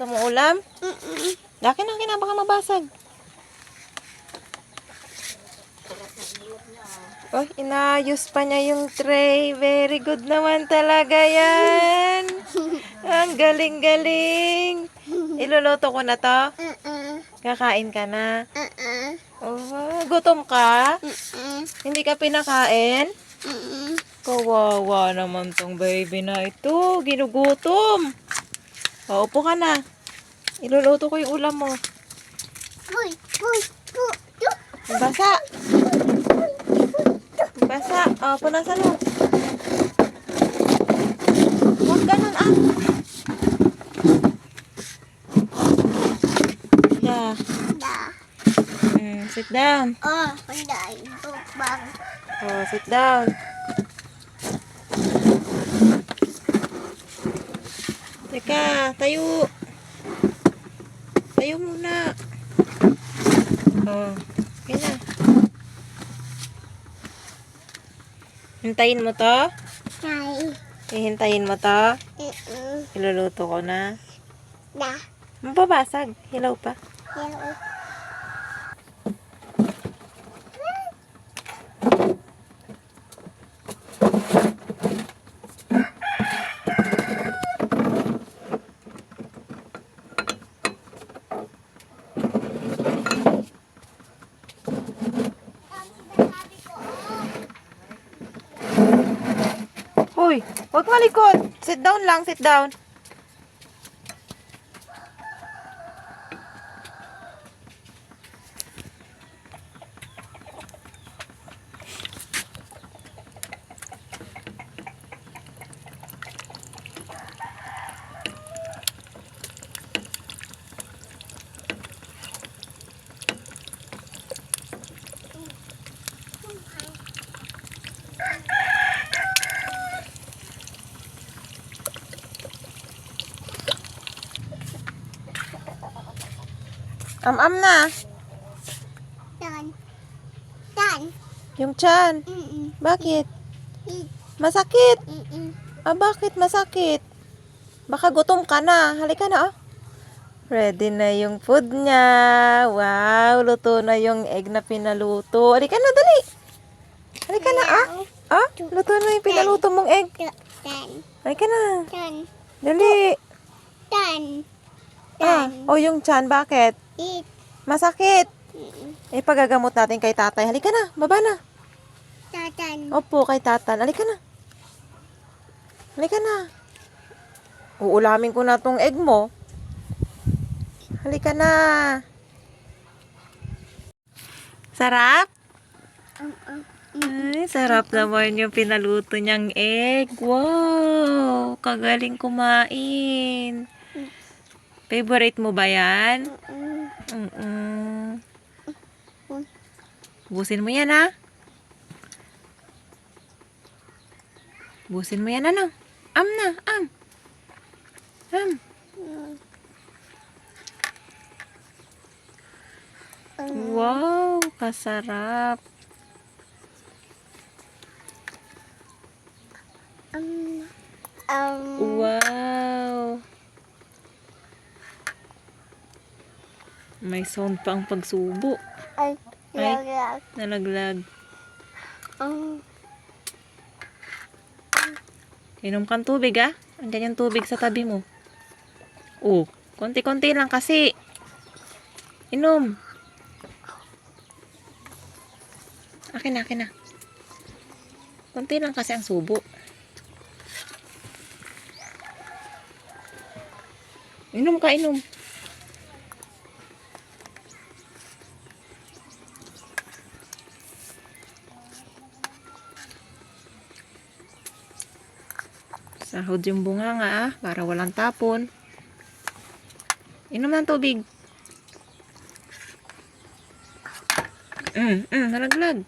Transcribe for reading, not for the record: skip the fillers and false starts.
Gusto mo ulam? Laki na, baka mabasag. Oh, inayos pa niya yung tray. Very good naman talaga yan. Ang galing-galing. Iluluto ko na to. Kakain ka na. Oh, gutom ka? Hindi ka pinakain? Kawawa naman tong baby na ito. Ginugutom. Upo ka na. Iluluto ko yung ulam mo. Basa. Basa. Punasan mo. Huwag ganun Yeah. Sit down. Sit down. Teka, tayo. Tayo muna. Okay na. Hintayin mo to? Hihintayin mo to? Iluluto ko na. Mababasag. Hilaw pa. Uy, huwag malikot. Sit down lang, sit down. Am na. Yung tiyan. Bakit? Masakit. Bakit masakit? Baka gutom ka na. Halika na, Ready na yung food niya. Wow, luto na yung egg na pinaluto. Halika na, dali. Halika na, luto na yung pinaluto mong egg. Halika na. Dali. Yung tiyan, bakit? Masakit. Pagagamot natin kay tatay. Halika na, baba na. Opo, kay tatan. Halika na. Halika na. Uulamin ko na tong egg mo. Halika na. Sarap? Ay, sarap naman yung pinaluto niyang egg. Wow, kagaling kumain. Favorite mo ba yan? Busin mo yan, Busin mo yan, ano? Am. Wow, kasarap. Wow. May sound pa ang pagsubo. Ay, nalaglag. Inom kang tubig, Andyan yung tubig sa tabi mo. Konti-konti lang kasi. Inom. Akin na. Konti lang kasi ang subo. Inom ka. Sahod yung bunga para walang tapon. Inom ng tubig. Nalaglag.